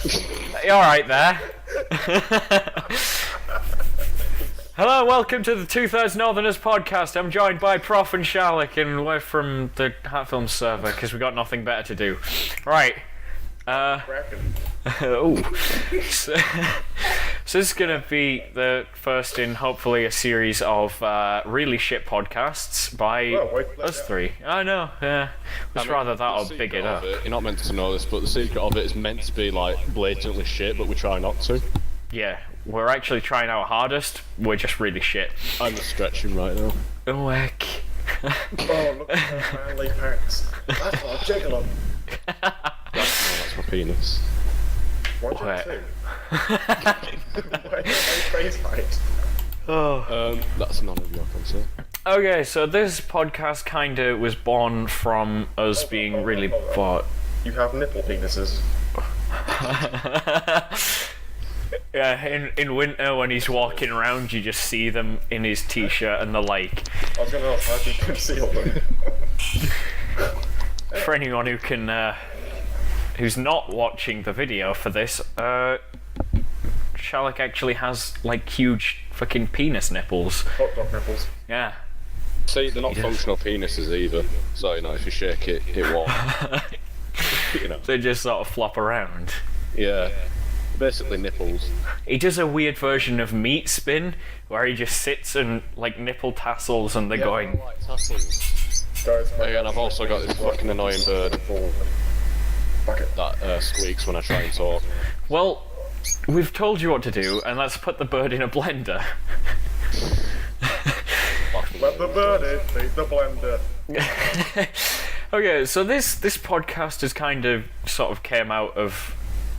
You alright there? Hello, welcome to the 2000 Northerners podcast. I'm joined by Proff and Shallok, and we're from the Hat Film server because we got nothing better to do. Right. So this is going to be the first in hopefully a series of really shit podcasts by us three. I know, yeah. It's rather that or big it up. You're not meant to know this, but the secret of it is meant to be like blatantly shit, but we try not to. Yeah, we're actually trying our hardest. We're just really shit. I'm stretching right now. Oh, heck. Oh, look at that manly pants. That's what I'm jiggling on. That's my penis. Why'd you have two? Why is my face height? That's none of your concern. Okay, so this podcast kinda was born from us being really bored. You have nipple penises. Yeah, in winter when he's walking around, you just see them in his t-shirt and the like. I was gonna ask how do you conceal them? For anyone who can, who's not watching the video for this, Shallok actually has like huge fucking penis nipples. Hot dog nipples. Yeah. See, they're not functional penises either, so you know if you shake it, it won't. You know. They just sort of flop around. Yeah. Basically nipples. He does a weird version of meat spin where he just sits and like nipple tassels and they're going. Guys, And I've also got this fucking annoying bird that squeaks when I try and talk. Well, we've told you what to do, and let's put the bird in a blender. let the bird in, leave the blender. Okay, so this podcast has kind of sort of came out of,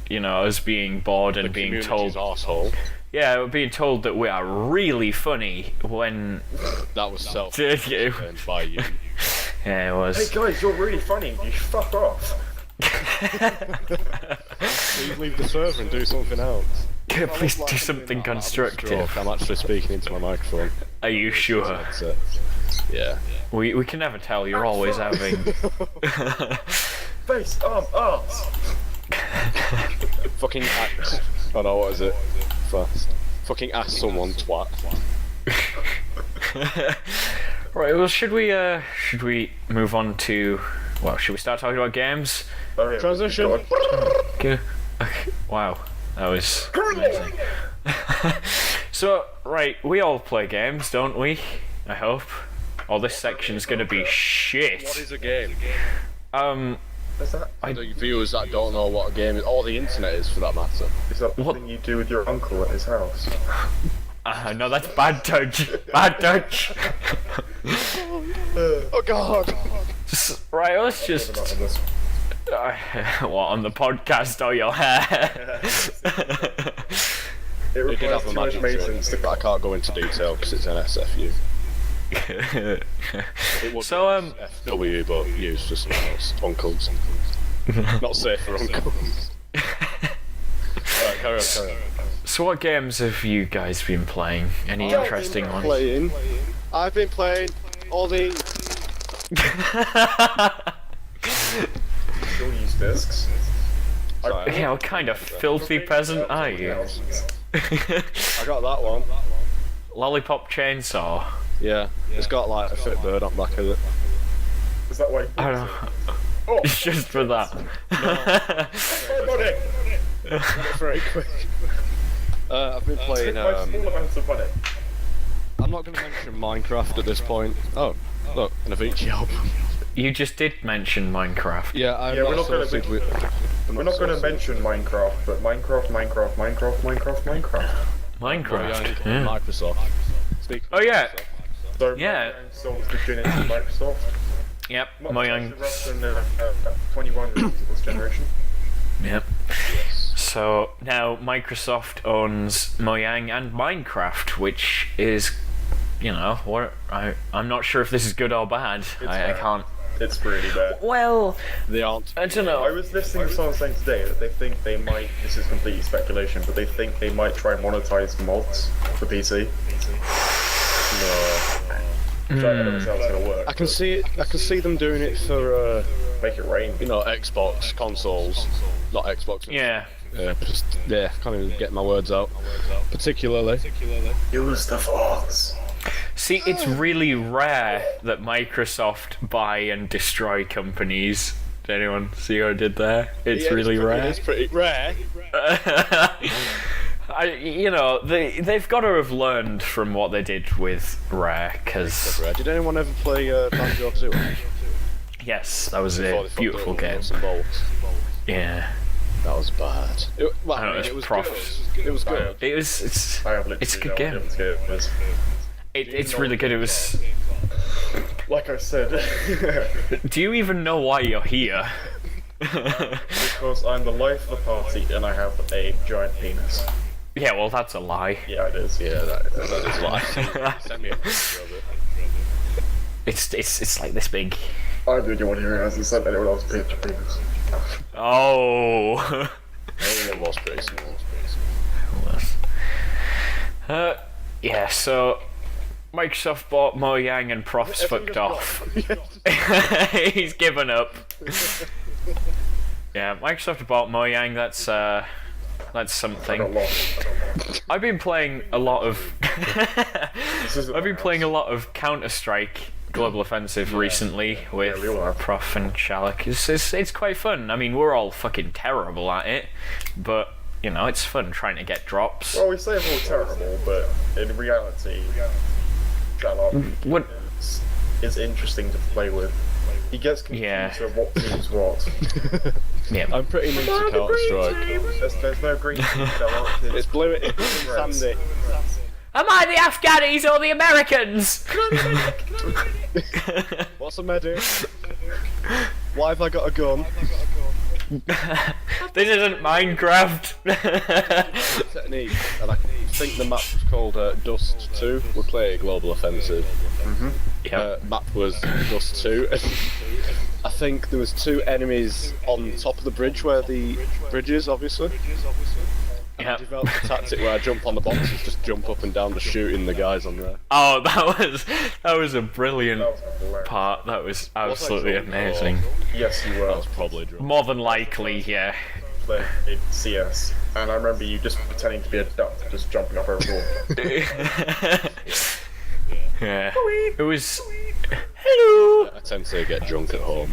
you know, us being bored and being told. Arsehole. Yeah, we're being told that we are really funny when. That was self. Did you? By you. Yeah, it was. Hey guys, you're really funny. You fuck off. Please leave the server and do something else. Please do something constructive. I'm actually speaking into my microphone. Are you sure? That's it. Yeah. We can never tell. You're always having. Face, arm, arse. Fucking ass. Oh no, what is it? Fast. Fucking ask someone, twat. Right. Well, should we move on to? Well, should we start talking about games? Oh, yeah. Transition. Okay. Wow, that was amazing. So, right, we all play games, don't we? I hope. Oh, this section's gonna be shit. What is a game? Is that, The viewers that don't know what a game is, or the internet is for that matter. is that the What? thing you do with your uncle at his house? No, that's bad touch. Bad touch. Oh god! Right, let's just. Not on this. What, on the podcast or your hair? It It did requires have a too much magic maintenance trick, to but I can't go into detail because it's an SFU. It would So, be FW, but used for someone else. Uncles. Not safe for uncles. Alright, carry on. So what games have you guys been playing? Any interesting ones? I've been playing all the... still use discs. Sorry, Yeah, what kind of filthy peasant are you? I got that one. Lollipop Chainsaw. Yeah, it's got like a fit bird on the back of it. Is that why? I don't know. Oh, It's just for that. money! Very quick. I've been playing. My small amounts of money. I'm not going to mention Minecraft at this point. Oh, look, an Avicii album. You just did mention Minecraft. Yeah, I'm Yeah, not we're not gonna associated with. We're not going to mention Minecraft, but Minecraft. Minecraft. Yeah. Microsoft. Speak Oh yeah. So Yeah. Mojang sold the virginity to Microsoft. Yep. Not Mojang. Russ and 21 of this generation. Yep. So now Microsoft owns Mojang and Minecraft, which is, you know, what I'm not sure if this is good or bad. I can't. It's really bad. Well, They aren't. I don't I know. was listening to someone saying today that they think they might, this is completely speculation, but they think they might try and monetize mods for PC. Which I don't know how it's going to work. I can see it. I can see them doing it for Make it rain. you know, Xbox consoles, not Xbox. Yeah. can't even get my words out. Particularly. Use the force. See, it's really rare that Microsoft buy and destroy companies. Did anyone see what I did there? It's really rare. It's pretty rare. They've got to have learned from what they did with Rare, because... Did anyone ever play Banjo-Kazooie? Yes, that was a beautiful game. Yeah. That was bad. It was Prof. good. It was good. It's a good game. It's really good. It was... Like I said. Do you even know why you're here? Because I'm the life of the party and I have a giant penis. Yeah, well, that's a lie. Yeah, it is. Yeah, that is a lie. Send me a picture of it. It's like this big. I didn't want to hear it as I said anyone else picture penis. Oh. It was pretty small. Yeah, so Microsoft bought Mojang and Prof's fucked off. He's given up. Yeah, Microsoft bought Mojang, that's something. I've been playing a lot of Counter-Strike Global Offensive recently with Proff and Shallok. It's quite fun. I mean, we're all fucking terrible at it, but you know, it's fun trying to get drops. Well, we say we're all terrible, but in reality, Shallok is interesting to play with. He gets confused of what team's what. Yeah. I'm pretty new to Counter-Strike. There's no green team, Shallok. It's blue, it's sandy. Am I the Afghanis or the Americans? What's a medic? Why have I got a gun? This isn't Minecraft. Technique, and I think the map was called Dust 2. We play a Global Offensive. Map was Dust 2. I think there was 2 enemies on top of the bridge where the bridge is, obviously. I developed a tactic where I jump on the boxes, just jump up and down, just shooting the guys on there. Oh, that was a brilliant part. That was absolutely amazing. Yes, you were. I was probably drunk. More than likely, yeah. Played in CS, and I remember you just pretending to be a duck, just jumping up over a wall. Yeah. It was. Hello. I tend to get drunk at home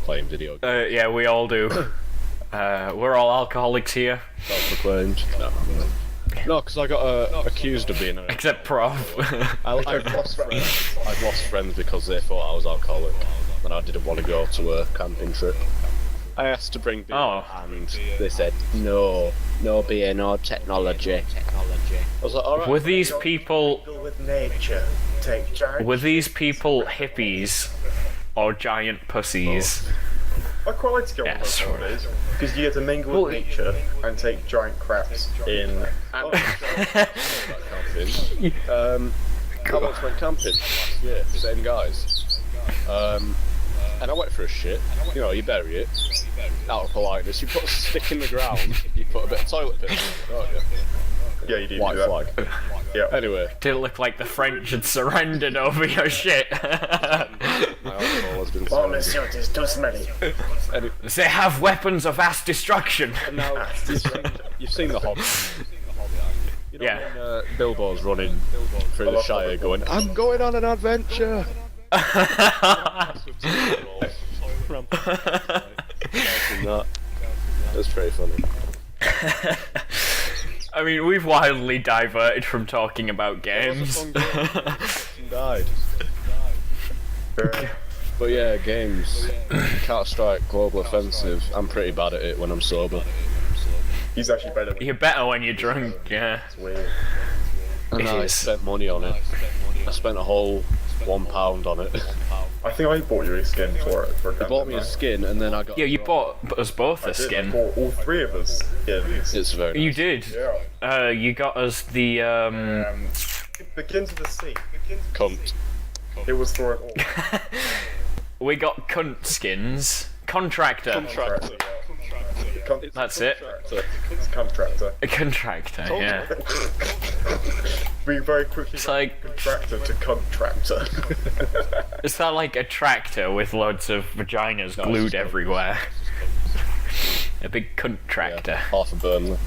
playing video games. Yeah, we all do. We're all alcoholics here. Self-proclaimed. No, because I got accused of being except Prof. I've lost friends because they thought I was alcoholic, and I didn't want to go to a camping trip. I asked to bring beer, and they said no beer, no technology. I was like, all right. Were these people? With nature, take charge. Were these people hippies or giant pussies? I quite like to go on those holidays because you get to mingle with nature and take giant craps in. I once went camping last year, same guys. And I went for a shit. You know, you bury it. Out of politeness, you put a stick in the ground, you put a bit of toilet paper in it, don't you? Yeah, you do. White flag. Yeah. Anyway. Did it look like the French had surrendered over your shit? My alcohol has been Oh, monsieur, it is too smelly. They have weapons of mass destruction. Now, you've seen the Hobbit. You know, Yeah. when Bilbo's running through the Shire going, I'm going on an adventure! That's pretty funny. I mean, we've wildly diverted from talking about games. Died. But yeah, games. Counter-Strike Global Offensive. I'm pretty bad at it when I'm sober. He's actually better. You're better when you're drunk, yeah. It's weird. And I spent money on it. I spent a whole £1 on it. I think I bought you a skin for it. They bought me a skin and then I got... Yeah, you bought us both a skin. I bought all 3 of us skins. It's very nice. You did? Yeah. You got us the, Begins with a C. Cunt. It was for it all. we got cunt skins. Contractor. That's it. It's contractor. A contractor, yeah. We very quickly It's like... contractor to contractor. Is that like a tractor with loads of vaginas glued everywhere? A big cunt tractor. Half a Burnley.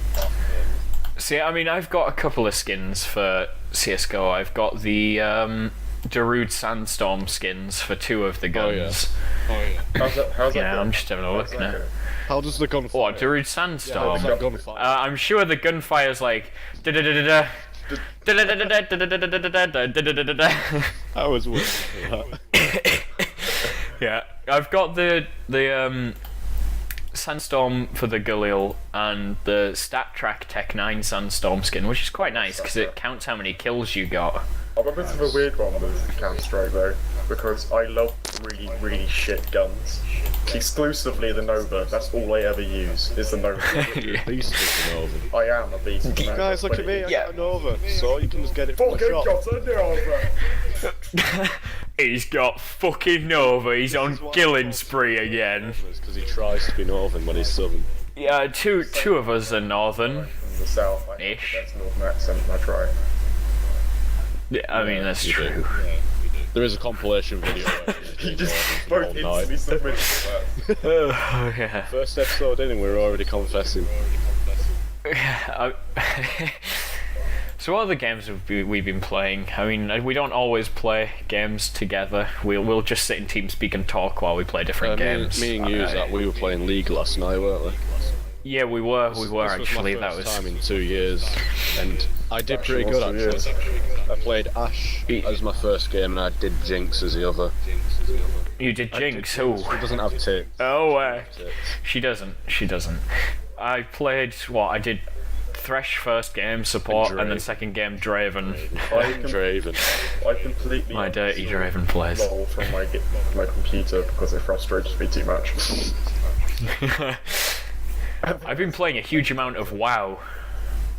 See, I mean, I've got a couple of skins for CSGO. I've got the Darude Sandstorm skins for 2 of the guns. Oh yeah. How's that Yeah, I'm go? just having a look now. How does the gunfire? What, Darude Sandstorm? Yeah, gunfire. I'm sure the gunfire's like da-da-da-da-da. I was waiting for that. Yeah, I've got the Sandstorm for the Galil and the StatTrack Tech 9 Sandstorm skin, which is quite nice because it counts how many kills you got. I'm a bit of a weird one with Counter-Strike though, because I love really, really shit guns. Exclusively the Nova, that's all I ever use, is the Nova. Beast with the Nova. I am a beast with the Nova. Guys, look at me, I got a Nova, so you can just get it from the Fucking shop. got a Nova! He's got fucking Nova, he's on killing spree again. Because he tries to be Northern when he's Southern. Yeah, two of us are Northern. From the south, I have Ish. the best Northern accent and I try. Yeah, I mean, that's You do. true. Yeah, you do. There is a compilation video where You just both instantly submitted to that. Oh, yeah. First episode in and we're already confessing. So what other games have we been playing? I mean, we don't always play games together. We'll just sit in TeamSpeak and talk while we play different games. Me and you, Zach, we were playing League last night, weren't we? Yeah, we were This actually. was my That first was time in 2 years, and I did pretty good actually. I played Ash as my first game, and I did Jinx as the other. you did Jinx. She Oh, doesn't have tits. oh, she doesn't. I played what I did. Thresh first game support, and then second game Draven. Draven. I completely My dirty Draven plays. LOL from my computer because it frustrates me too much. I've been playing a huge amount of WoW.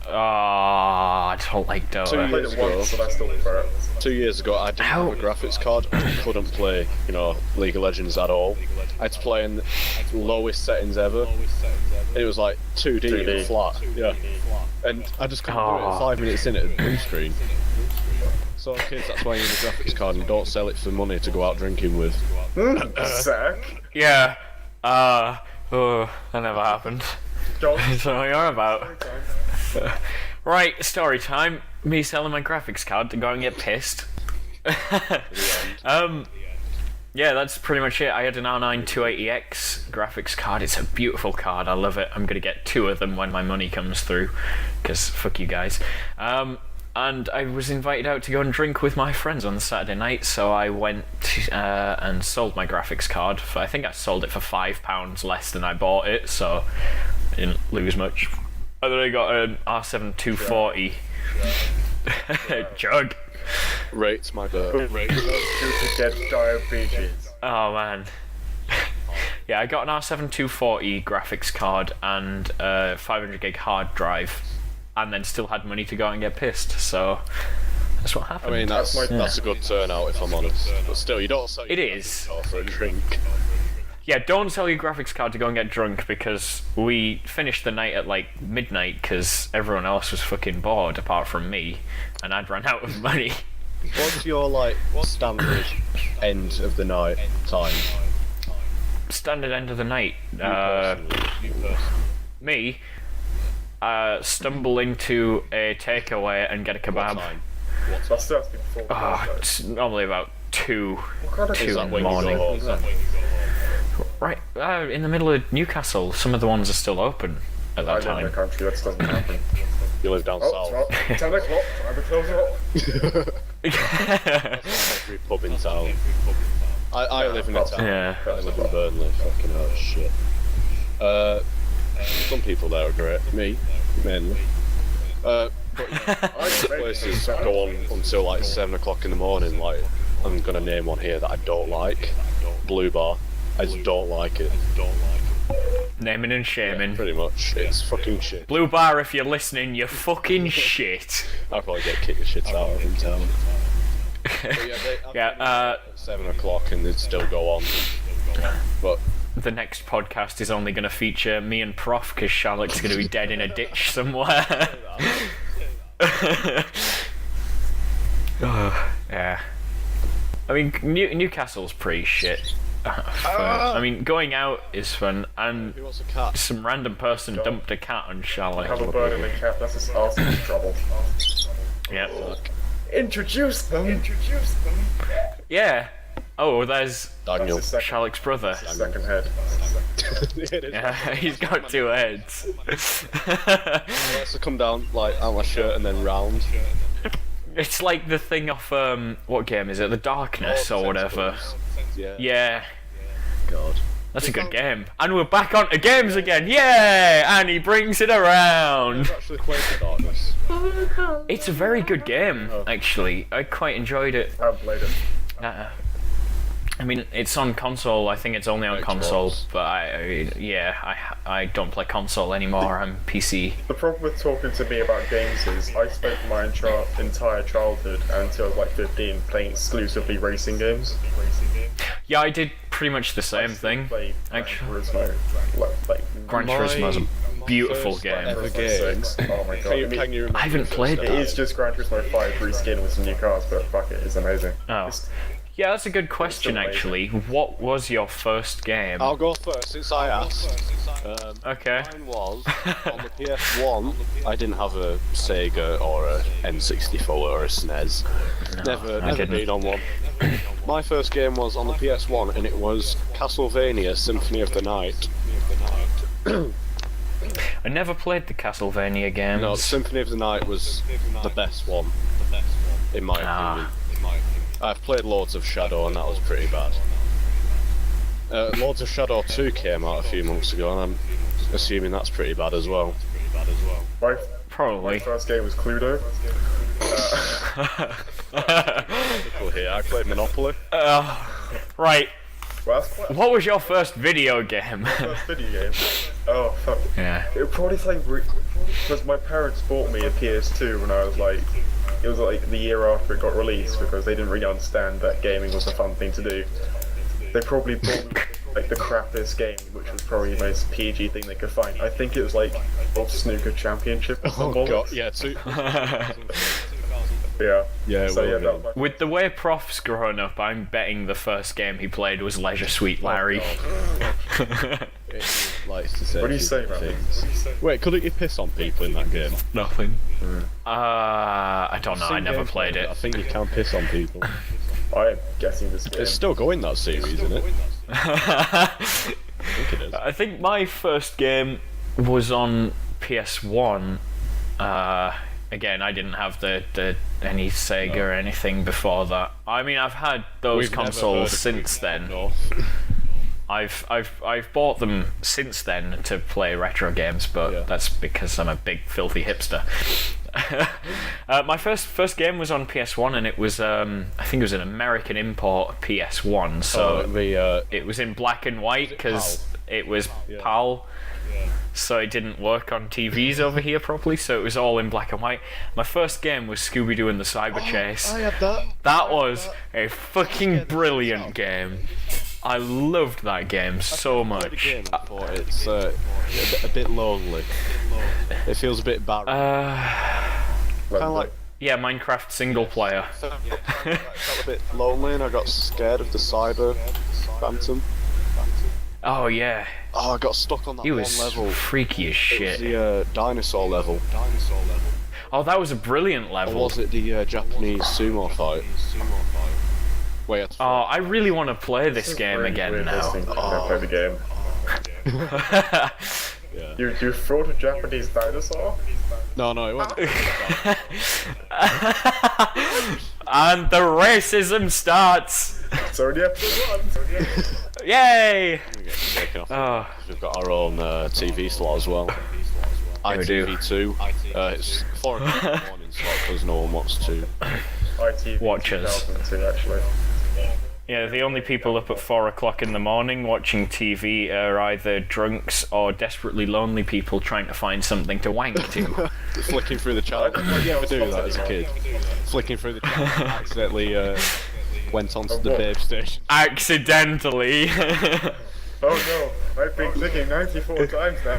I don't like I Dota. played it once, but I still prefer it. 2 years ago, I didn't have a graphics card. I couldn't play, League of Legends at all. I had to play in the lowest settings ever. It was like 2D, and flat. Yeah. And I just couldn't do it. 5 minutes in, it had blue screen. So kids, that's why you need a graphics card and don't sell it for money to go out drinking with. Zach? Yeah. Oh, that never happened. Don't. That's what you're about. Right, story time. Me selling my graphics card to go and get pissed. Yeah, that's pretty much it. I had an R9 280X graphics card. It's a beautiful card. I love it. I'm gonna get 2 of them when my money comes through, because fuck you guys. And I was invited out to go and drink with my friends on Saturday night, so I went and sold my graphics card. I think I sold it for £5 less than I bought it, so I didn't lose much. And then I got an R7 240 jug. Rates my dirt. To get diabetes. Oh man. Yeah, I got an R7 240 graphics card and a 500 gig hard drive, and then still had money to go and get pissed, so that's what happened. I mean, that's a good turnout if I'm honest. But still, you don't sell your It graphics is. card for a drink. Yeah, don't sell your graphics card to go and get drunk, because we finished the night at like midnight because everyone else was fucking bored apart from me, and I'd run out of money. What's your standard end of the night time? Standard end of the night. You personally. Me, stumble into a takeaway and get a What kebab. time? That's still asking before. It's normally about 2 kind of in Is the that when you morning. go home? Right, in the middle of Newcastle. Some of the ones are still open at I that live in the time. country, that doesn't happen. You live down Oh, south. it's not 10 o'clock, time to close up. Every pub in town. I live in a town. Yeah. I live in Burnley. Fucking hell, shit. Some people there are great. Me, mainly. But places go on until like 7 o'clock in the morning. Like, I'm gonna name one here that I don't like. Blue Bar. I just don't like it. Naming and shaming. Pretty much. It's fucking shit. Blue Bar, if you're listening, you're fucking shit. I'll probably get kicked the shit out of in town. Yeah, 7 o'clock and they'd still go on. But the next podcast is only going to feature me and Proff, because Shallok's going to be dead in a ditch somewhere. Yeah. I mean, Newcastle's pretty shit. I mean, going out is fun, and Who wants a cat? some random person dumped a cat on Have a Shallok. bird and a cat. That's just awesome trouble. Yeah. Introduce them. Yeah. Oh, there's Daniel. That's his Shallok's brother. second head. Yeah, he's got 2 heads. Let's come down like out my shirt and then round. It's like the thing off what game is it? The Darkness or whatever. Yeah. Yeah. God. That's a good game. And we're back onto games again. Yay! And he brings it around. I've actually played The Darkness. It's a very good game, actually. I quite enjoyed it. I haven't played it. I mean, it's on console. I think it's only on Xbox. console, but I don't play console anymore. I'm PC. The problem with talking to me about games is I spent my entire childhood until I was like 15 playing exclusively racing games. Yeah, I did pretty much the same thing. Played Actually, Gran Turismo, Gran Turismo is a beautiful first game. ever game. Oh my god. Can you remember I haven't the first played It that. is just Gran Turismo 5 reskinned with some new cars, but fuck it, it's amazing. Oh. It's- Yeah, that's a good question, amazing. actually. What was your first game? I'll go first since I asked. Okay. Mine was on the PS1. I didn't have a Sega or a N64 or a SNES. Never didn't. been on one. My first game was on the PS1, and it was Castlevania: Symphony of the Night. I never played the Castlevania games. No, Symphony of the Night was the best one, in my opinion. I've played Lords of Shadow, and that was pretty bad. Lords of Shadow 2 came out a few months ago, and I'm assuming that's pretty bad as well. My Probably. first game was Cluedo. Typical here, I played Monopoly. Right. Well, that's quite What was your first video game? first video game. Oh fuck. Yeah. It would probably say because my parents bought me a PS2 when I was like, it was like the year after it got released because they didn't really understand that gaming was a fun thing to do. They probably bought me, like the crappiest game, which was probably the most PG thing they could find. I think it was like World Snooker Championship or something. Oh god, yeah, Yeah. Yeah, So it yeah, will that was my With the way Prof's grown up, I'm betting the first game he played was Leisure Suite Larry. likes to say What do you say, man? things. Wait, couldn't you piss on people in that game? Nothing. I don't know. I never played it. I think you can piss on people. I'm guessing this game. It's still going, that series, isn't it? I think it is. I think my first game was on PS1. Again, I didn't have the any Sega or anything before that. I mean, I've had those We've never heard consoles of since then. No. I've bought them since then to play retro games, but Yeah. that's because I'm a big filthy hipster. My first game was on PS1, and it was I think it was an American import PS1, so it was in black and white because it was PAL. So it didn't work on TVs over here properly, so it was all in black and white. My first game was Scooby-Doo and the Cyber Chase. I had that. That was a fucking brilliant game. I loved that game so much. It's a bit lonely. It feels a bit barren. Kind of like Yeah, Minecraft single player. I felt a bit lonely, and I got scared of the cyber phantom. Oh yeah, Oh, I got stuck on that he one was level. freaky as It was shit. the dinosaur level. Oh, that was a brilliant Or level. was it the Japanese sumo fight? Wait, I had to Oh, I really want to play this game Really again weird now. listening to you play the game. You fought a Japanese dinosaur? No, it wasn't. And the racism starts. It's already episode 1. Yay! Taken off. Oh, We've got our own TV slot as well. we do. ITV2. It's 4 o'clock in the morning slot because no one wants to. ITV Watchers. 2002 actually. yeah. The only people up at 4 o'clock in the morning watching TV are either drunks or desperately lonely people trying to find something to wank to. Flicking through the channel. Did you ever do that as a kid? Flicking through the channel, accidentally went onto the babe station. Accidentally. Oh no, I've been clicking 94 times now.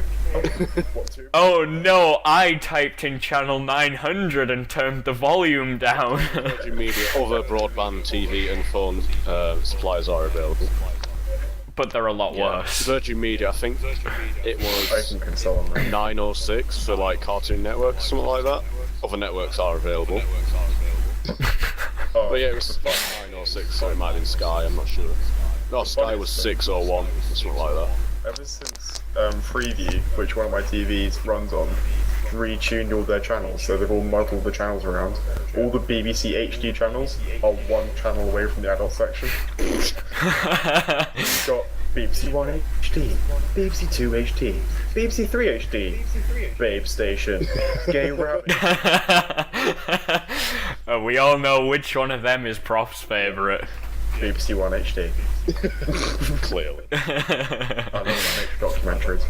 What, 2? Oh no, I typed in channel 900 and turned the volume down. Virgin Media, other broadband TV and phone suppliers are available. but they're a lot worse. Virgin Media, I think it I was can console on that. 906 for like Cartoon Network or something like that. Other networks are available. Oh, But yeah, it was 906, so it might have been Sky, I'm not sure. No, Sky was 601, or something like that. ever since Freeview, which one of my TVs runs on, retuned all their channels, so they've all muddled the channels around. All the BBC HD channels are one channel away from the adult section. It's got BBC 1 HD, BBC 2 HD, BBC 3 HD, Babe Station, Gay Rap. We all know which one of them is Prof's favourite. BBC 1 HD. Clearly. I love make documentaries.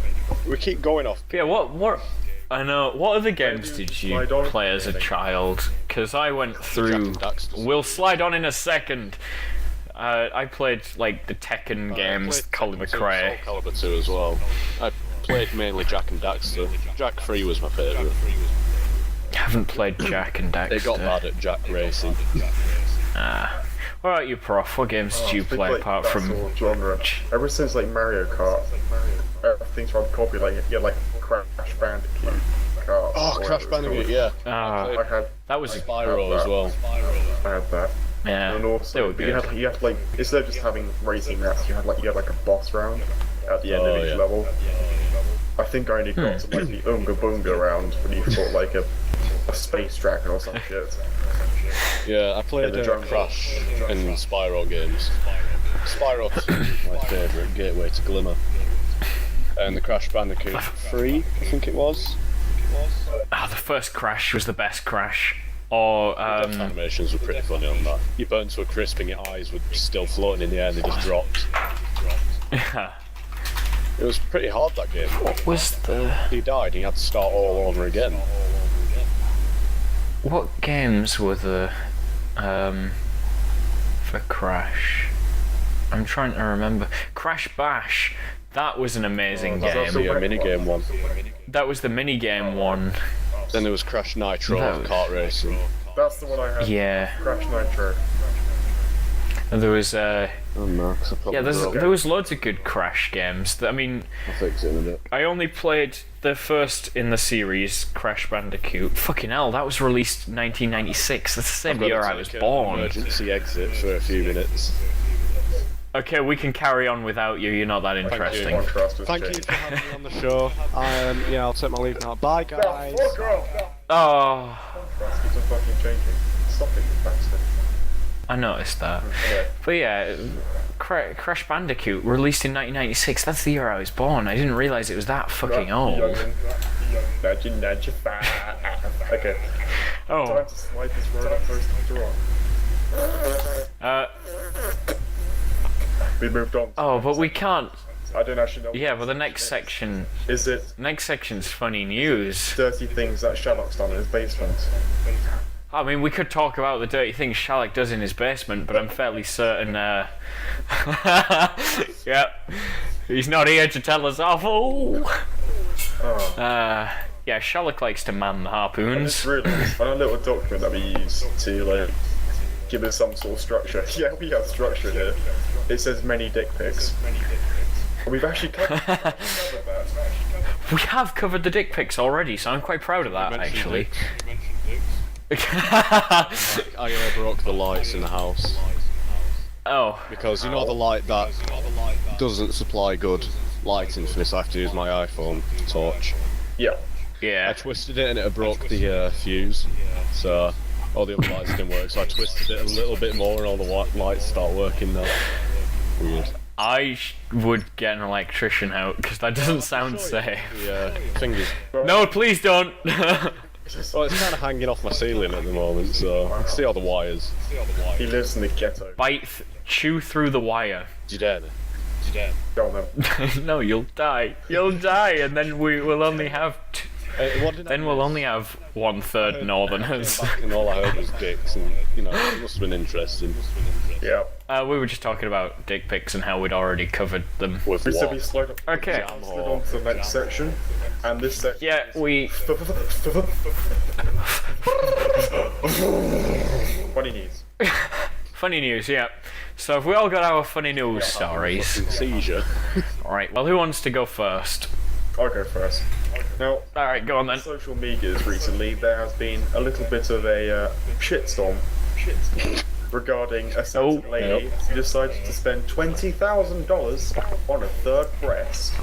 We keep going off. Yeah, what? I know. What other games did you play as a child? Because I went through. We'll slide on in a second. I played like the Tekken games, Colin McRae. Soul Calibur 2 as well. I played mainly Jak and Daxter. Jak 3 was my favourite. I haven't played Jak and Daxter. They got bad at Jak Racing. What about you, Prof? What games did you play apart from? Sort of genre. Ever since like Mario Kart, things from copy like Crash Bandicoot. Kart, Oh, Crash Bandicoot, yeah. I had That was Spyro as well. I had that. yeah. And They also, were but you good. had like instead of just having racing maps, you had like a boss round at the end of each level. I think I only got to like the Unga Bunga round when you fought like a space dragon or some shit. Yeah, I played the jungle. Crash and Spyro games. Spyro 2 was my favourite, Gateway to Glimmer. And the Crash Bandicoot 3, I think it was. The first Crash was the best Crash. Or The animations were pretty funny on that. You burn to a crisp and your eyes were still floating in the air and they just dropped. It was pretty hard, that game. what was the? He died, he had to start all over again. What games were the for Crash? I'm trying to remember. Crash Bash. That was an amazing game. The minigame one. That was the minigame one. Then there was Crash Nitro, That was- kart racing. That's the one I had. Yeah. Crash Nitro. And there was Oh no, 'cause I probably there was loads of good Crash games. I mean, I'll fix it in a bit. I only played the first in the series, Crash Bandicoot. Fucking hell, that was released 1996. That's the same year I was born. Emergency exit for a few minutes. Okay, we can carry on without you. You're not that interesting. Contrast was Thank you changed. for having me on the show. Yeah, I'll take my leave now. Bye, guys. Fuck off! Oh, Contrast keeps on fucking changing. Stop it, you bastard. I noticed that. Yeah. But yeah, Crash Bandicoot released in 1996. That's the year I was born. I didn't realize it was that fucking old. Nudge, okay. Oh. Time to slide this roller coaster on. We moved on. Oh, but we can't. I don't actually know. Yeah, but the next section. Is it Next section's funny news. dirty things that Shallok's done in his basement? I mean, we could talk about the dirty things Shallok does in his basement, but I'm fairly certain. Yep, he's not here to tell us off. Oh. Yeah, Shallok likes to man the It's harpoons. really on a little document that we use to like give it some sort of structure. Yeah, we have structure here. It says many dick pics. We've actually covered that. We have covered the dick pics already, so I'm quite proud of that, actually. I broke the lights in the house. Oh, Because you know the light that doesn't supply good lighting for this, I have to use my iPhone torch. Yeah. I yeah. twisted it and it broke the fuse, so all the other lights didn't work, so I twisted it a little bit more and all the lights start working now. Weird. I would get an electrician out, because that doesn't sound safe. Yeah, fingers. No, please don't! Well, it's kind of hanging off my ceiling at the moment, so I can see all the wires. He lives in the ghetto. Chew through the wire. Do you dare? Go on then. No, you'll die. You'll die, and then we will only have. Then we'll only have 1/3 Northerners. And all I heard was dicks, and you know, it must have been interesting. Yeah. We were just talking about dick pics and how we'd already covered them. With So we what? slide up. Okay. Slid on to the next section, and this section. Yeah, we. What he needs. Funny news, yeah. So have we all got our funny news stories? Seizure. Alright, well, who wants to go first? I'll go first. Now, Alright, go on then. social medias recently, there has been a little bit of a shitstorm regarding a certain lady who decided to spend $20,000 on a third breast.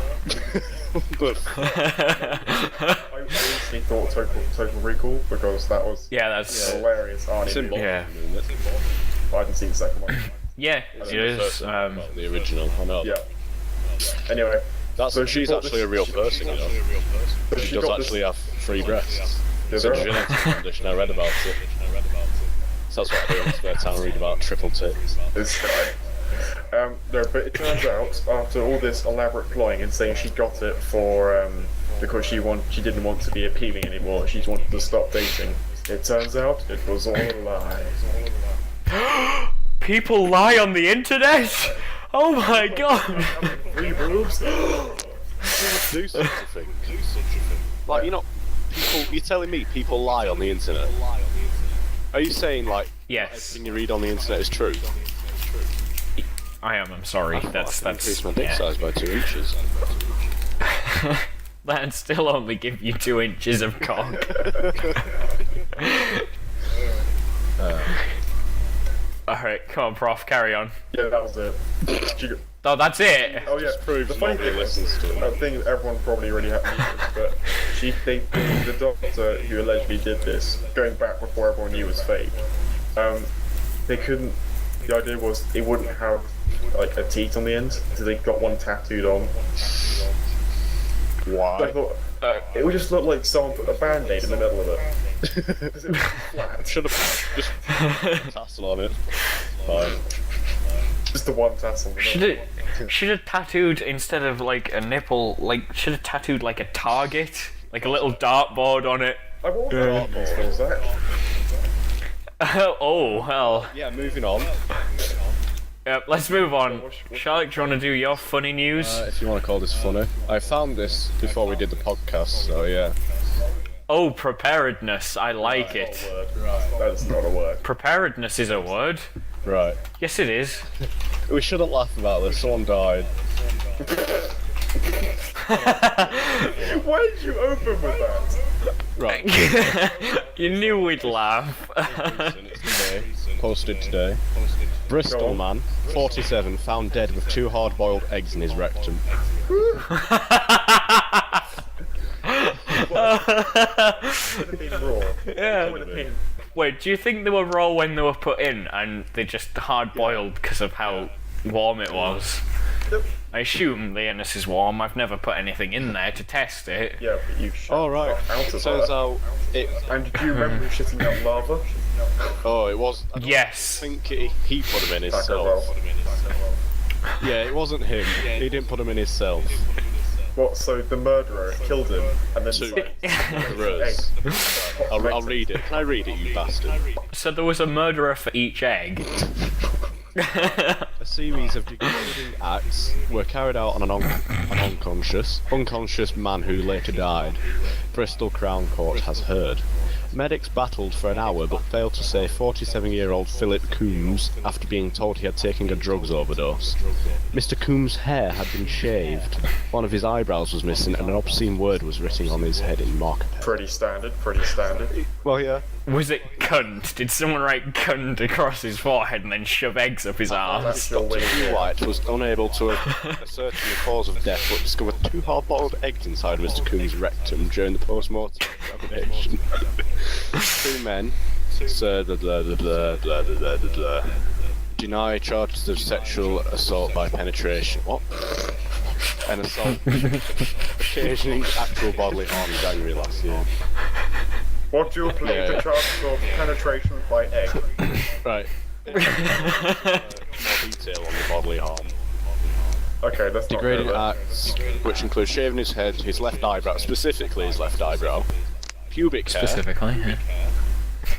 I recently thought Total Recall because that was that's hilarious. Symbol. Yeah. I hadn't seen the second one. Yeah, it is. The original. I know. Yeah. Anyway, She's actually a real person, you know. She does actually have free breasts. It's a genetic condition. I read about it. So that's what I do in my spare time. Read about triple tits. This guy. No, but it turns out after all this elaborate ploying and saying she got it for because she didn't want to be appealing anymore. She wanted to stop dating. It turns out it was all a lie. People lie on the internet? Oh my god! Free boobs. Do such a thing. Like, you know, you're telling me people lie on the internet? Are you saying, like, Yes. everything you read on the internet is true? I am, I'm sorry. That's Increase my dick size by 2 inches. That'd still only give you 2 inches of cock. Alright, come on, Prof, carry on. Yeah, that was it. Oh, that's it? Oh yeah, proves the funny nobody thing listens to it. I think everyone probably already had this, but the doctor who allegedly did this, going back before everyone knew it was fake, they couldn't. The idea was it wouldn't have like a teat on the end, so they got one tattooed on. Why? So I thought it would just look like someone put a band-aid in the middle of it. Because it was flat. Should have just tassel on it. Fine. Just the one tassel. Should have tattooed instead of like a nipple, like should have tattooed like a target, like a little dartboard on it. I want dartboard for that. Oh well. Yeah, moving on. Let's move on. Shallok, do you want to do your funny news? If you want to call this funny. I found this before we did the podcast, so yeah. Oh, preparedness. I like it. That's not a word. Preparedness is a word. Right. Yes, it is. We shouldn't laugh about this, someone died. Why did you open with that? Right. You knew we'd laugh. Today, posted today. Bristol man, 47, found dead with 2 hard-boiled eggs in his rectum. Yeah. Wait, do you think they were raw when they were put in and they just hard boiled because of how warm it was? I assume the anus is warm. I've never put anything in there to test it. Yeah, but you shot Alright, out of turns that. out it... And do you remember shitting out lava? Oh, it was... I Yes. think he put him in himself. Yeah, it wasn't him. He didn't put him in himself. What, so the murderer killed him and then... Two murderers. I'll read it. Can I read it, you bastard? So there was a murderer for each egg. A series of degrading acts were carried out on an unconscious man who later died. Bristol Crown Court has heard. Medics battled for an hour but failed to save 47-year-old Philip Coombs after being told he had taken a drugs overdose. Mr. Coombs' hair had been shaved, one of his eyebrows was missing, and an obscene word was written on his head in marker pen. Pretty standard, pretty standard. Well, yeah. Was it cunt? Did someone write cunt across his forehead and then shove eggs up his arse? Dr. White was unable to ascertain the cause of death but discovered 2 hard-boiled eggs inside Mr. Coombs' rectum during the post-mortem examination. 2 men, deny charges of sexual assault by penetration. What? And assault occasioning actual bodily harm in January last year. What do you plead the charges of penetration by egg? Right. More detail on the bodily harm. Okay, that's not Degrading good. acts, which include shaving his head, his left eyebrow, specifically his left eyebrow, pubic hair, Yeah.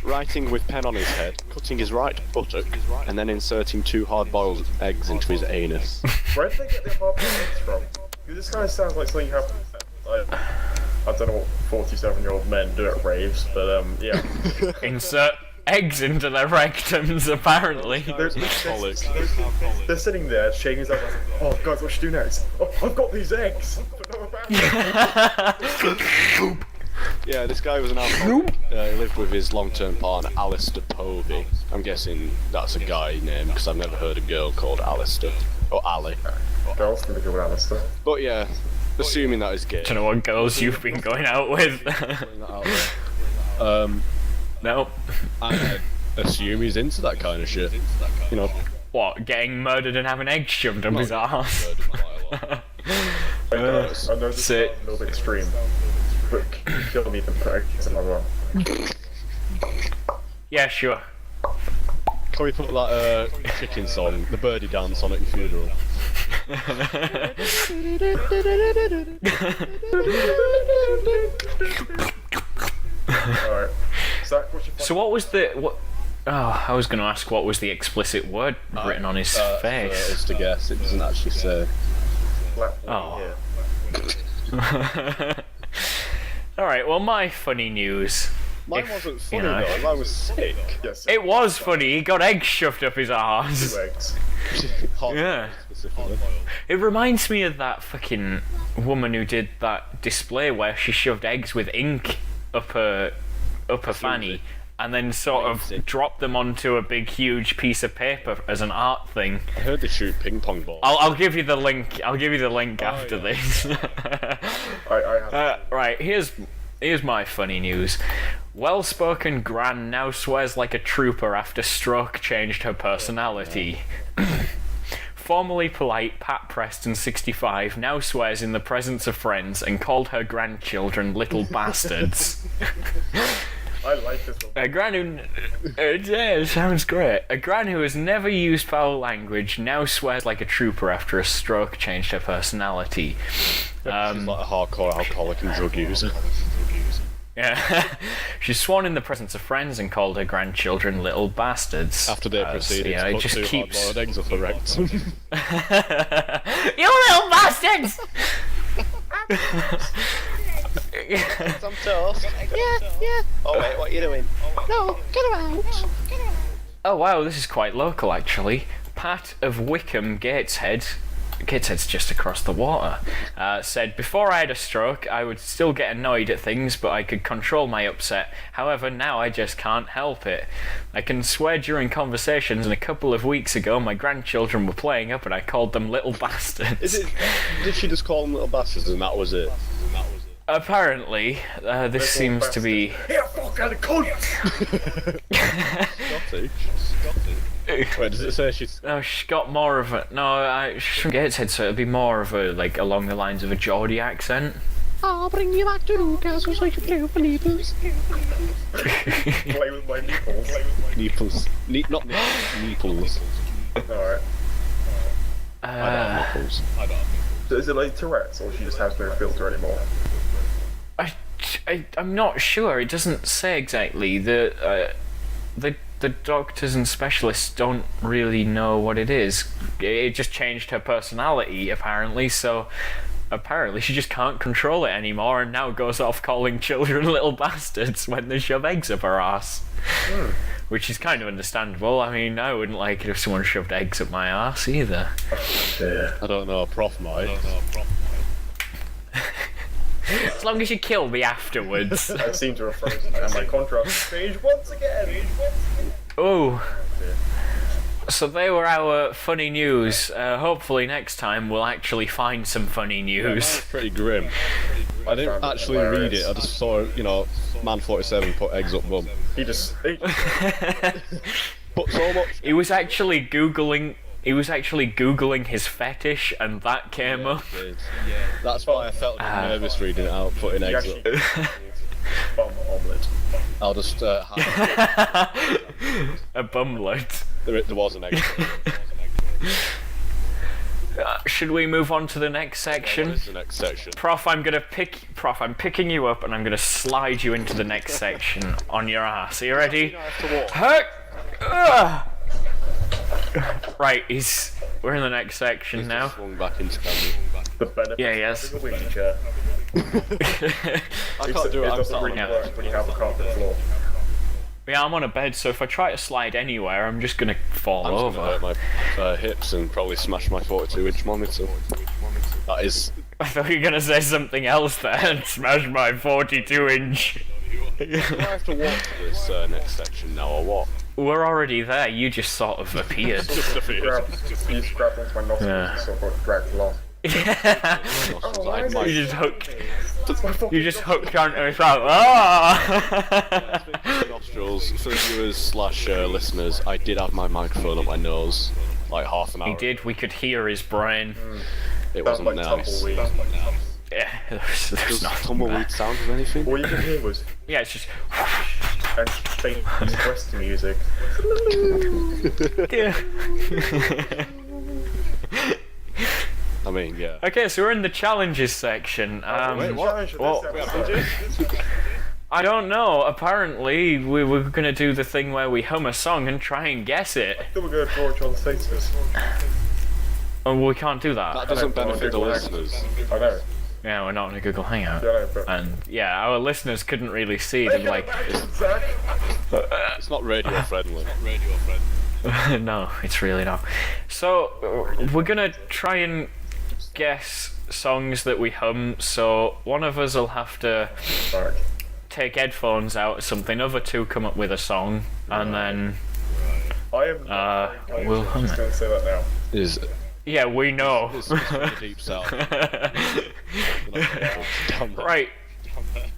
writing with pen on his head, cutting his right buttock, and then inserting 2 hard-boiled eggs into his anus. Where did they get the hard-boiled eggs from? This kind of sounds like something happens. I don't know what 47-year-old men do at raves, but yeah. eggs into their rectums, apparently. They're sitting there shaking his head like, oh guys, what should we do next? Oh, I've got these eggs! Yeah, this guy was an alcoholic. He lived with his long-term partner, Alistair Povey. I'm guessing that's a guy name, because I've never heard a girl called Alistair. Or Ali. Girls can be called Alistair. But yeah, assuming that is gay. Don't know what girls you've been going out with. No. I assume he's into that kind of shit. You know. What, getting murdered and having eggs shoved up his arse? I know this is a little bit extreme, but can you kill me to put eggs in my mouth? Yeah, sure. Can we put that chicken song, the birdie dance, on at your funeral? Alright. Zach, what's your So what was the... Oh, I was going to ask what was the explicit word written on his face. For us to guess, it doesn't actually say. Oh. Alright, well, my funny news. Mine wasn't funny though, I was sick. Yes, It was funny, he got eggs shoved up his arse. 2 eggs. Yeah. Specifically. It reminds me of that fucking woman who did that display where she shoved eggs with ink up her fanny and then sort of dropped them onto a big huge piece of paper as an art thing. I heard they shoot ping pong balls. I'll give you the link. I'll give you the link after this. Right, here's my funny news. Well-spoken Gran now swears like a trooper after stroke changed her personality. Formerly polite Pat Preston, 65, now swears in the presence of friends and called her grandchildren little bastards. I like this one. A gran who... it sounds great. A gran who has never used foul language now swears like a trooper after a stroke changed her personality. She's like a hardcore alcoholic and drug user. Yeah. She's sworn in the presence of friends and called her grandchildren little bastards. After they proceeded to put two hard-boiled eggs up her rectum. You little bastards! Some toast. Yeah. Oh wait, what are you doing? No, get her out. Oh wow, this is quite local actually. Pat of Wickham, Gateshead's just across the water, said, before I had a stroke, I would still get annoyed at things, but I could control my upset. However, now I just can't help it. I can swear during conversations, and a couple of weeks ago, my grandchildren were playing up and I called them little bastards. Did she just call them little bastards and that was it? Apparently, this seems to be... Here, fucking cunt! Scottish. Wait, does it say she's... No, she's got more of a... No, she's from Gateshead, so it'll be more of a, like, along the lines of a Geordie accent. I'll bring you back to Newcastle so you can play with my nipples. Play with my nipples. Nipples. Not nipples. Alright. I don't have nipples. So is it like Tourette's, or she just has no filter anymore? I'm not sure. It doesn't say exactly. The doctors and specialists don't really know what it is. It just changed her personality, apparently, so apparently she just can't control it anymore and now goes off calling children little bastards when they shove eggs up her ass. Which is kind of understandable. I mean, I wouldn't like it if someone shoved eggs up my ass either. I don't know, a prof might. As long as you kill me afterwards. I seem to have frozen, and my contrast changed once again. Oh. So they were our funny news. Hopefully next time we'll actually find some funny news. That's pretty grim. I didn't actually read it, I just saw, Man 47 put eggs up bum. He just... But so much... He was actually googling his fetish, and that came up. Yeah, that's why I felt nervous reading it out, putting eggs up. Bum omelette. I'll just have a bumlet. There was an egg. Should we move on to the next section? What is the next section? Prof, I'm picking you up and I'm gonna slide you into the next section on your ass. Are you ready? Right, we're in the next section now. Swung back into camera. The benefit yes. of a wheelie chair. I can't do it. It doesn't really work when you have a carpet floor. Yeah, I'm on a bed, so if I try to slide anywhere, I'm just gonna fall I'm just over. gonna hurt my hips and probably smash my 42-inch monitor. That is... I thought you were gonna say something else then. Smash my 42-inch. Do I have to walk to this next section now, or what? We're already there. You just sort of appeared. You just grab onto my nostrils and sort of drag along. You just hooked. You just hooked onto his mouth. Ah! Nostrils. For the viewers / listeners, I did have my microphone up my nose like half an hour. He did. We could hear his brain. It wasn't nice. Yeah, there's not tumbleweed sound of anything? All you can hear was Yeah, it's just. and faint Western music. I mean, yeah. Okay, so we're in the challenges section. Wait, what? I don't know. Apparently, we were gonna do the thing where we hum a song and try and guess it. I thought we were going to draw each other's faces. Oh, we can't do that. That doesn't benefit the listeners. I know. Yeah, we're not in a Google Hangout. Yeah, I know, but... And yeah, our listeners couldn't really see them. Like, It's not radio friendly. no, it's really not. So we're gonna try and guess songs that we hum. So one of us will have to Right. take headphones out or something. Other two come up with a song, and then I am. we'll hum just it. going to say that now. Is Yeah, we know. It's the deep south. Right.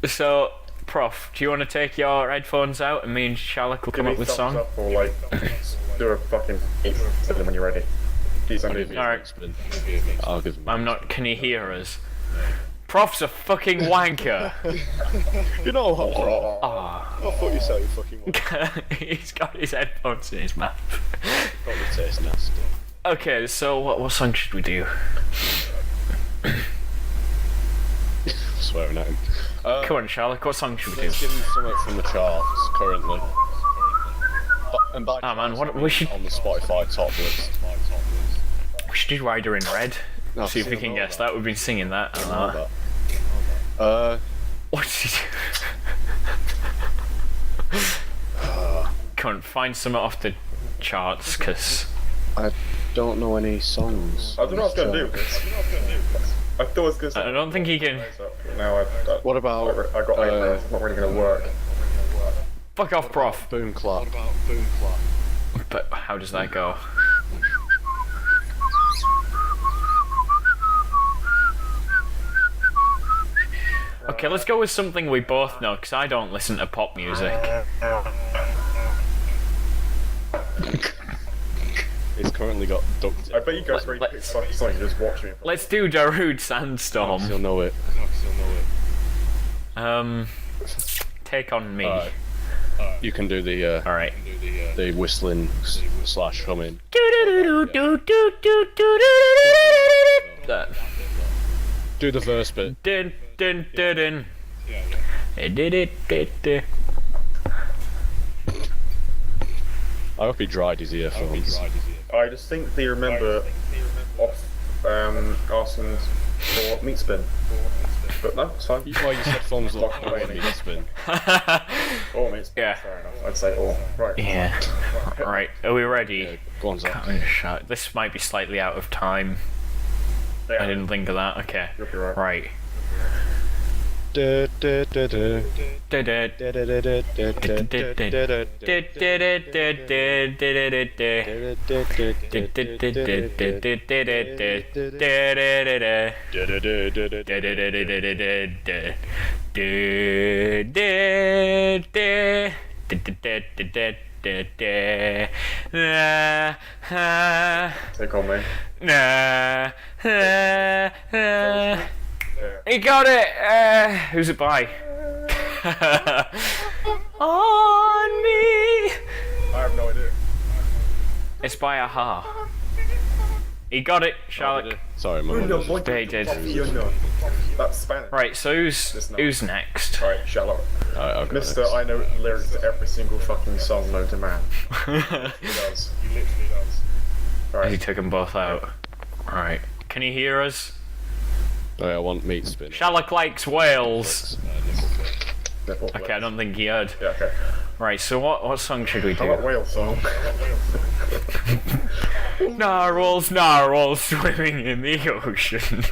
So, Prof, do you want to take your headphones out and me and Shallok will come up with a song? Up or like do a fucking something when you're ready. Do something. Alright. I'll give him. I'm not. Can he hear us? Prof's a fucking wanker. You know what? Ah. Oh, fuck yourself, you fucking one. He's got his headphones in his mouth. Probably taste nasty. Okay, so what song should we do? Swearing at him. Come on, Shallok, what song should we do? Let's give him something from the charts currently. And by Oh man, what charts, we should on the Spotify top list. we should do Rider in Red. No, See if we can guess that. We've been singing that a lot. What did you Come on, find some off the charts, cause I don't know any songs. I don't know what I was going to do. I thought I was going to say. I don't think he can. Now What about I got nightmares. It's not really going to work. Fuck off, Prof. Boom Clap? But how does that go? Okay, let's go with something we both know, because I don't listen to pop music. It's currently got duct. I bet you guys really pick fucking song. You just watch me. Let's do Darude Sandstorm. You'll know it. Take on me. Alright. You can do the Alright. the whistling / humming. That. Do the verse bit. Din, din, din, din. Din. I hope he dried his earphones. I distinctly remember off Arson's for meat spin. But no, it's fine. Well, your headphones look away and you spin. All meat spin. Yeah. Fair enough. I'd say all. Right. Yeah. Right, are we ready? Yeah, go on, Zach. Shut. This might be slightly out of time. Yeah. I didn't think of that. Okay. You'll be right. Right. Take on me. He got it! Who's it by? On me! I have no idea. It's by Aha. He got it, Shallok. Sorry, my mum. They did. That's Spanish. Right, so who's next? Right, Shallok. Alright, I'll go Mister, next. I know lyrics to every single fucking song known to man. He does. He literally does. He Right. took them both out. Right. Can you hear us? I want meat spin. Shallok likes whales. Nipple Okay, I don't think he heard. Yeah, okay. Right, so what song should we How about do? whale song? Narwhals swimming in the ocean.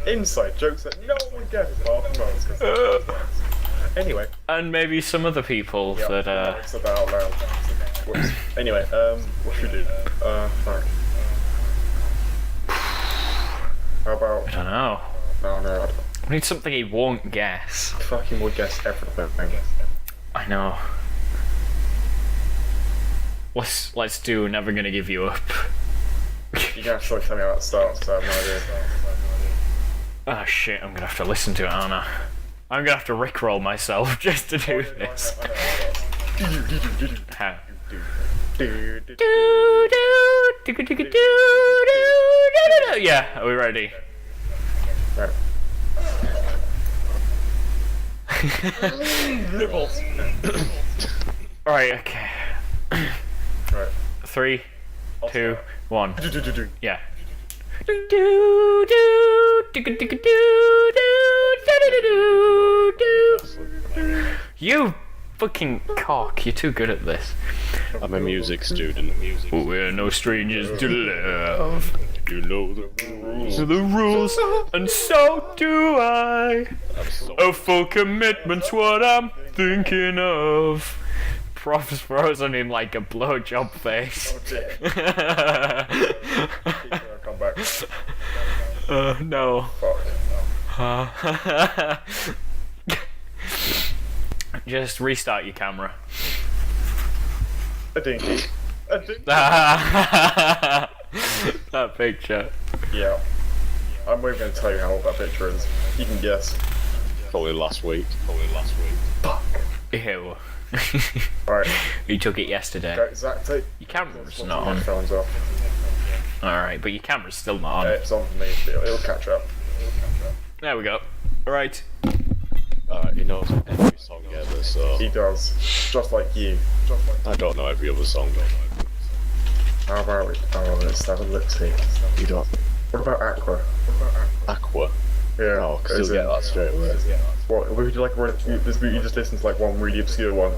Inside jokes that no one gets apart from us. Anyway. And maybe some other people that It's about loud. Whoops. Anyway, what should we do? Fuck. How about? I don't know. No. We need something he won't guess. I fucking would guess everything. I know. Let's do Never Gonna Give You Up. You're gonna have to tell me how that starts, so I have no idea. Oh shit, I'm gonna have to listen to it, aren't I? I'm gonna have to rickroll myself just to do this. How? Yeah, are we ready? Right. Alright, okay. Right. 3, 2, 1. Yeah. You fucking cock, you're too good at this. I'm a music student. We're no strangers to love. You know the rules. And so do I. A full commitment's what I'm thinking of. Proff's frozen in like a blowjob face. Come back. No. Fuck. Just restart your camera. A dinky. That picture. Yeah. I'm not going to tell you how old that picture is. You can guess. Probably last week. Fuck. Ew. Alright. You took it yesterday. Go, Zach, take. Your camera's Your not on. headphones off. Alright, but your camera's still not on. It's on for me. It'll catch up. There we go. Alright. Alright, he knows every song ever, so He does. Just like you. I don't know every other song. How about it? Oh, let's have a look see. You don't. What about Aqua? Aqua. Yeah. Oh, because you'll get that straight away. What? Would you like? You just listen to like one really obscure one.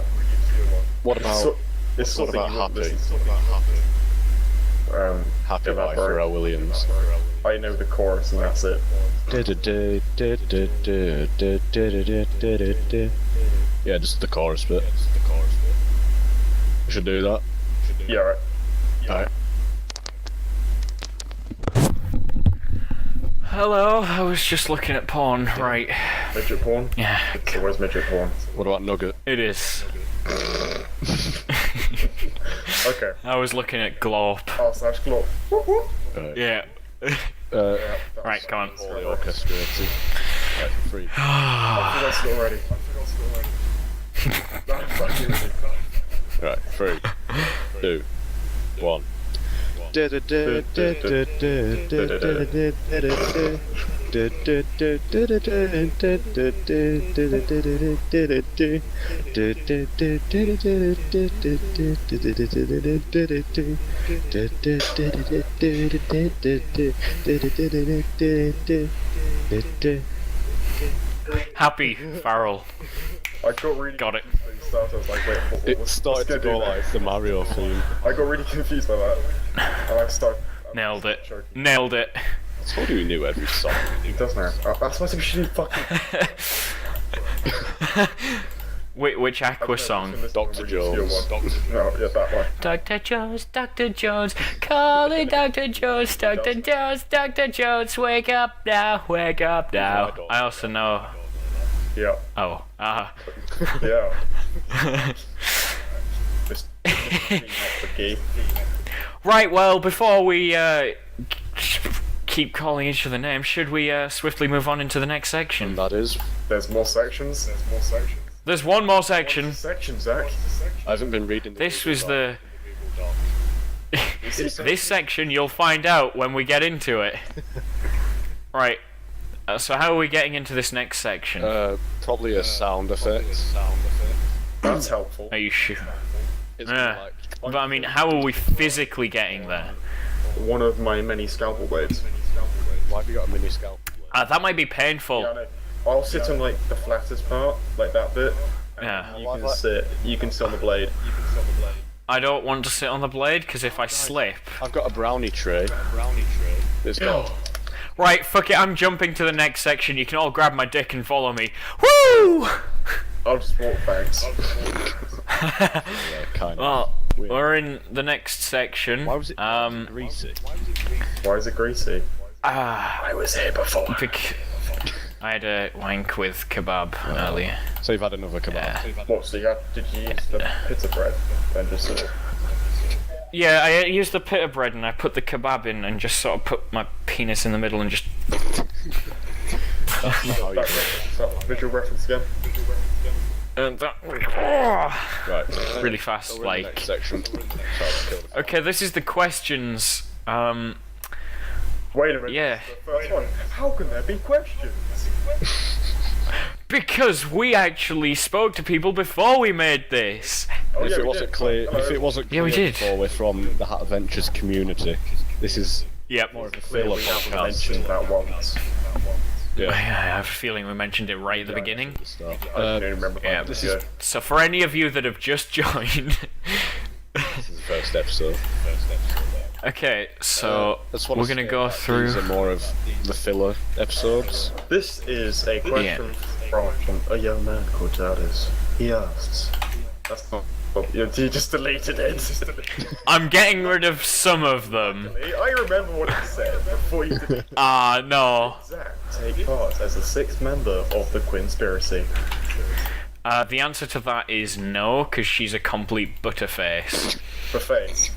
What about? It's sort What about of Happy? Happy by Evaporate. Pharrell Williams. I know the chorus and that's it. Yeah, just the chorus bit. We should do that. Yeah, right. Alright. Hello, I was just looking at porn, right. Midget porn? Yeah, So where's midget porn? What about Nugget? it is. Okay. I was looking at Glorp. r/glop. Yeah. Right, come on. Fully orchestrated. Right, free. I forgot it already. No, fuck you. Right, 3, 2, 1. Happy Farrell. I got really Got it. confused. I was like, wait, It started to go like the Mario theme. I got really confused by that. And I started. Nailed it. Nailed it. I told you he knew every song. He does now. That's supposed to be shitty fucking. Which Aqua song? Dr. Jones. No, yeah, that one. Dr. Jones, call it Dr. Jones, Dr. Jones, Dr. Jones, wake up now, wake up now. I also know. Yeah. Oh, Yeah. Just not the key. Right, well, before we keep calling each other names, should we swiftly move on into the next section? And that is. There's more sections. There's one more section. Section, Zach. I haven't been reading This was the... This section you'll find out when we get into it. Right. So how are we getting into this next section? Probably a sound effect. That's helpful. Are you sure? It's Yeah. like, But I mean, how are we physically getting there? One of my many scalpel blades. why have you got a mini scalpel? That might be painful. Yeah, I know. I'll sit on like the flattest part, like that bit, Yeah. You can sit. You can sit on the blade. I don't want to sit on the blade because if I slip. I've got a brownie tray. It's got. Right, fuck it. I'm jumping to the next section. You can all grab my dick and follow me. Woo! I'll just walk, thanks. Yeah, kind of. Well, Weird. we're in the next section. Why was it greasy? Why is it greasy? I was here before. I had a wank with kebab earlier. So you've had another kebab? What, so did you use the pizza bread? Then just sort of... Yeah, I used the pita bread and I put the kebab in and just sort of put my penis in the middle and just... Visual reference again? And that... Right. Really fast, So we're in the like... next section. Okay, this is the questions. Wait a minute. Yeah. The first one. How can there be questions? Because we actually spoke to people before we made this. Oh, If yeah, it we wasn't did. clear, Hello. if it wasn't clear Yeah, we did. before, we're from the Hat Adventures community. This is Yep. more of a Clearly filler we haven't podcast. mentioned that once. I Yeah. have a feeling we mentioned it right at the beginning. At the start. I don't even remember. yeah, this is- So for any of you that have just joined... This is the first episode. Okay, so That's what I we're gonna said, go like, through... These are more of the filler episodes. This is a question from a young man called Jardis. He asks. That's not. Oh, you just deleted it. I'm getting rid of some of them. I remember what it said before you did. No. Zach take part as a sixth member of the Quinspiracy. The answer to that is no, because she's a complete butterface. Buffet.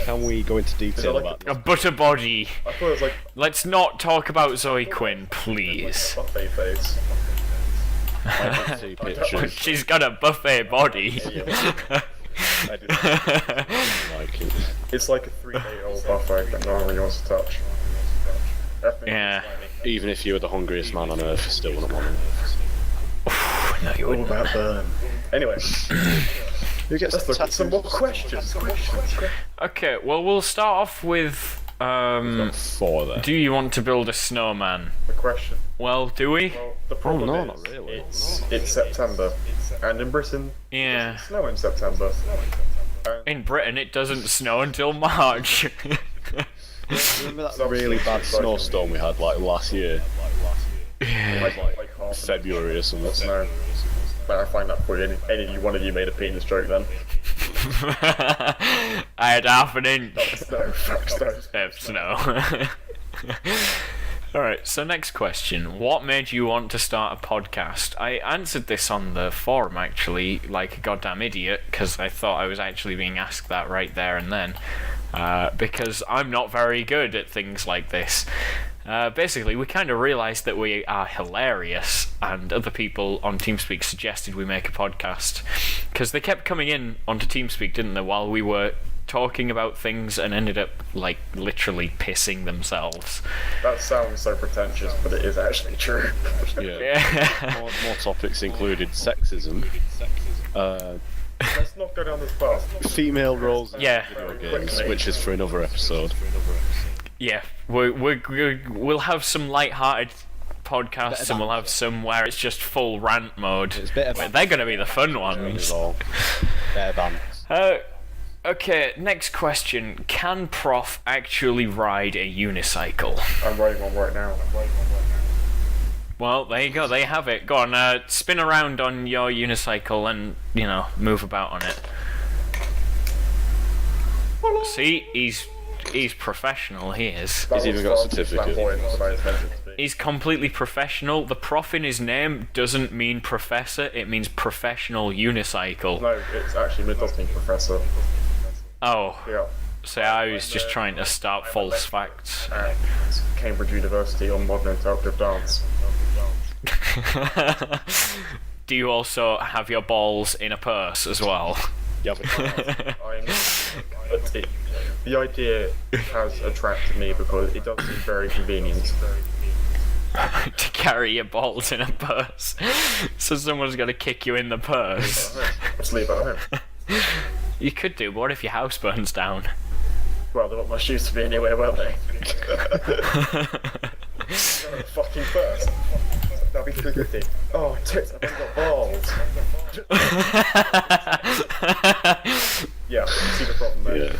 Can we go into detail like about A butter body. I thought it was like Let's not talk about Zoe Quinn, please. buffet face. I see pictures? She's got a buffet body. I didn't like it. It's like a 3-day-old buffet that no one really wants to touch. Yeah. Even if you were the hungriest man on earth, you still wouldn't want it. No, you All wouldn't. about burn. Anyway, Who gets let's look at some more questions. Okay, well, we'll start off with... Four there. do you want to build a snowman? The question. Well, do we? Well, the problem no, is, not really. it's September, and in Britain, Yeah. it snow in September. In Britain, it doesn't snow until March. Remember that really bad snowstorm we had like last year? Like half February or something. snow. Better find that for you. Any one of you made a penis joke then. I had half an inch Snow, fuck snow. of snow. Alright, so next question. What made you want to start a podcast? I answered this on the forum actually, like a goddamn idiot, because I thought I was actually being asked that right there and then. Because I'm not very good at things like this. Basically, we kind of realised that we are hilarious, and other people on TeamSpeak suggested we make a podcast. Because they kept coming in onto TeamSpeak, didn't they, while we were talking about things and ended up, like, literally pissing themselves. That sounds so pretentious, but it is actually true. Yeah. More topics included sexism, Let's not go down this path. female roles in Yeah. video games, which is for another episode. Yeah, we'll have some light-hearted podcasts and we'll have some where it's just full rant mode. It's a bit of But they're going to be the fun ones. Bare bands. Okay, next question. Can Prof actually ride a unicycle? I'm riding one right now. Well, there you go, they have it. Go on, spin around on your unicycle and, you know, move about on it. See, he's professional, he is. That He's even was got a far too certificate. flamboyant than I intended it to be. He's completely professional. The prof in his name doesn't mean professor, it means professional unicycle. No, it's actually, it does mean professor. Oh, Yeah. so I was just trying to start false facts. At Cambridge University on modern interpretive dance. Do you also have your balls in a purse as well? Yeah, but The idea has attracted me because it does seem very convenient. To carry your balls in a purse. So someone's got to kick you in the purse. Let's leave it at home. You could do, but what if your house burns down? Well, they want my shoes to be anywhere, won't they? Fucking first. That'd be 350. Oh, tits, I've only got balls. Yeah, see the problem there. Yeah.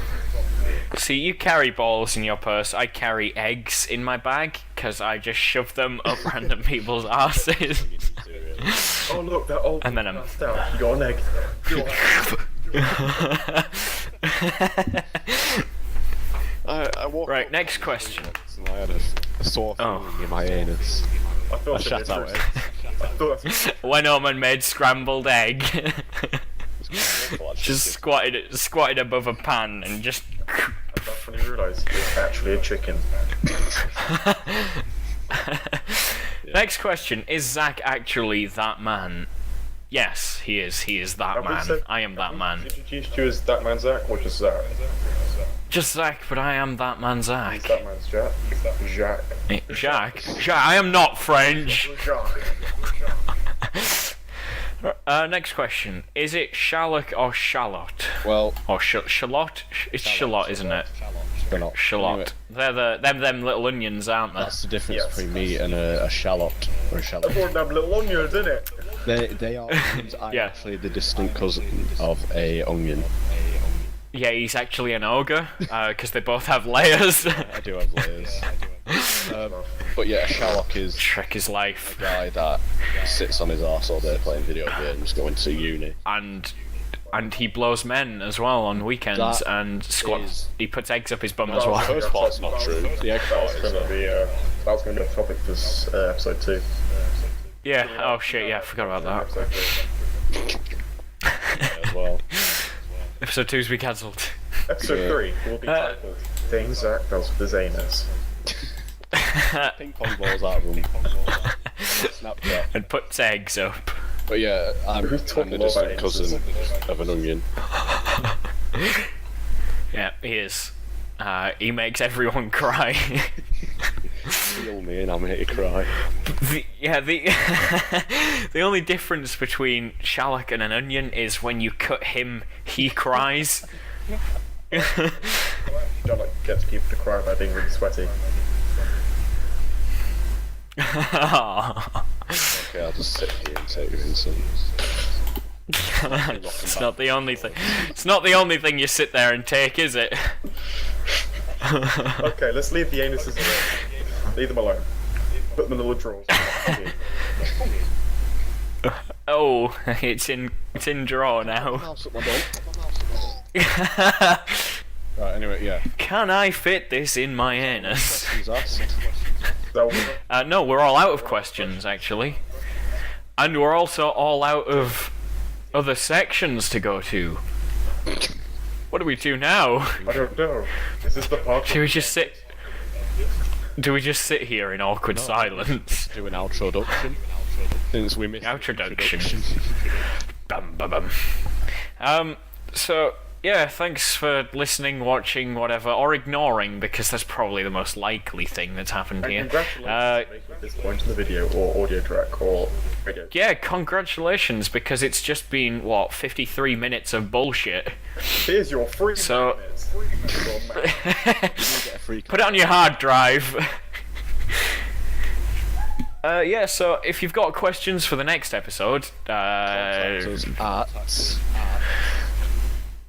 See, you carry balls in your purse. I carry eggs in my bag because I just shove them up random people's asses. Oh look, that old And then passed out. You got an egg. I walked Right, up next question. and I had a sore feeling in my anus. I thought I shat out it. I thought that's Went home and made scrambled egg. Just squatted above a pan and just. that's when you realise it's actually a chicken. Next question: is Zach actually that man? Yes, he is. He is that man. I am that man. Introduced you as that man Zach, or just Zach? Just Zach, but I am that man Zach. That man's Jack. Jacques. Jacques? Jacques, I am not French. Jacques. Next question: is it Shallok or Shallot? Well, Or Shallot? It's Shallot, isn't it? Shallot. Anyway, They're them little onions, aren't they? that's the difference Yes. between me and a shallot or a shallot. That's one of them little onions, isn't it? They are onions. I'm Yeah. actually the distant cousin of a onion. Yeah, he's actually an ogre, because they both have layers. I do have layers. But yeah, a shallot is Trick his life. a guy that sits on his arse all day playing video games, going to uni. And he blows men as well on weekends That and squats. is- He puts eggs up his bum as The well. first part's not true. The egg part is. That was going to be a topic for episode 2. Yeah. Oh shit. Yeah, I forgot about that. Episode 3. As well. Episode 2's been cancelled. Episode 3 will be titled Things Zach does with his anus. Ping pong balls out of them. Snapchat. And puts eggs up. But yeah, I'm Who's talking the about distant eggs? cousin of an onion. Yeah, he is. He makes everyone cry. Feel me and I'm here to cry. The only difference between Shallok and an onion is when you cut him, he cries. Don't like get people to cry about being really sweaty. Okay, I'll just sit here and take you in some. It's not the only thing. It's not the only thing you sit there and take, is it? Okay, let's leave the anuses alone. Leave them alone. Put them in the little drawers. Oh, it's in drawer now. Mouse up my bum. Right, anyway, yeah. Can I fit this in my anus? Questions asked. So, No, we're all out of questions actually, and we're also all out of other sections to go to. What do we do now? I don't know. Is this the part? Should we just sit? Do we just sit here in awkward silence? Do an outroduction. Since we missed Outroduction. Bum bum bum. So yeah, thanks for listening, watching, whatever, or ignoring, because that's probably the most likely thing that's happened And here. congratulations for making this point in the video or audio track or video. Yeah, congratulations, because it's just been, what, 53 minutes of bullshit. Here's your free So- minutes. Get a free Put it on your hard drive. Yeah, so if you've got questions for the next episode, contacts us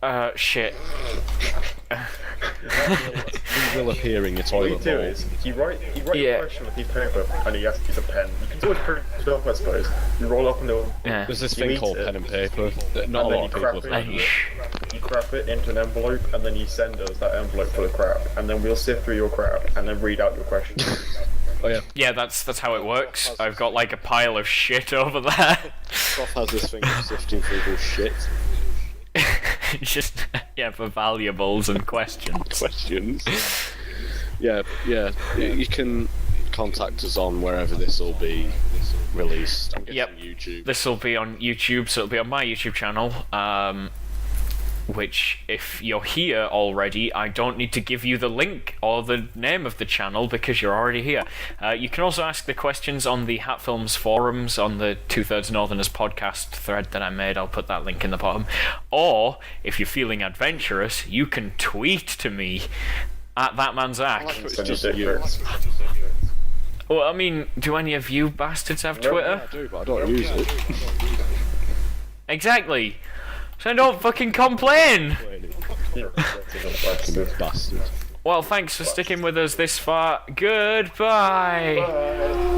at shit. we will appear in your What you toilet do bowl. is you write Yeah. your question with a piece of paper and you ask to use a pen. You can always print it off, I suppose. You roll up into Yeah. There's this You thing eat called it, pen and paper that not a and then lot of you people crap have it. heard of. you crap it into an envelope and then you send us that envelope full of crap and then we'll sift through your crap and then read out your questions. Oh yeah, Yeah, that's how it works. I've got like a pile of shit over there. Prof has this thing of sifting through this shit. Just, yeah, for valuables and questions. Questions. Yeah, you can contact us on wherever this will be released. I'm guessing Yep. YouTube. This will be on YouTube, so it'll be on my YouTube channel. Which, if you're here already, I don't need to give you the link or the name of the channel because you're already here. You can also ask the questions on the Hat Films forums on the 2/3 Northerners podcast thread that I made. I'll put that link in the bottom. Or, if you're feeling adventurous, you can tweet to me at ThatManZach. It's Send just your dick you. pics. Well, I mean, do any of you bastards have Twitter? I do, but I don't use it. Exactly. So don't fucking complain. Bastard. Well, thanks for sticking with us this far. Goodbye. Bye.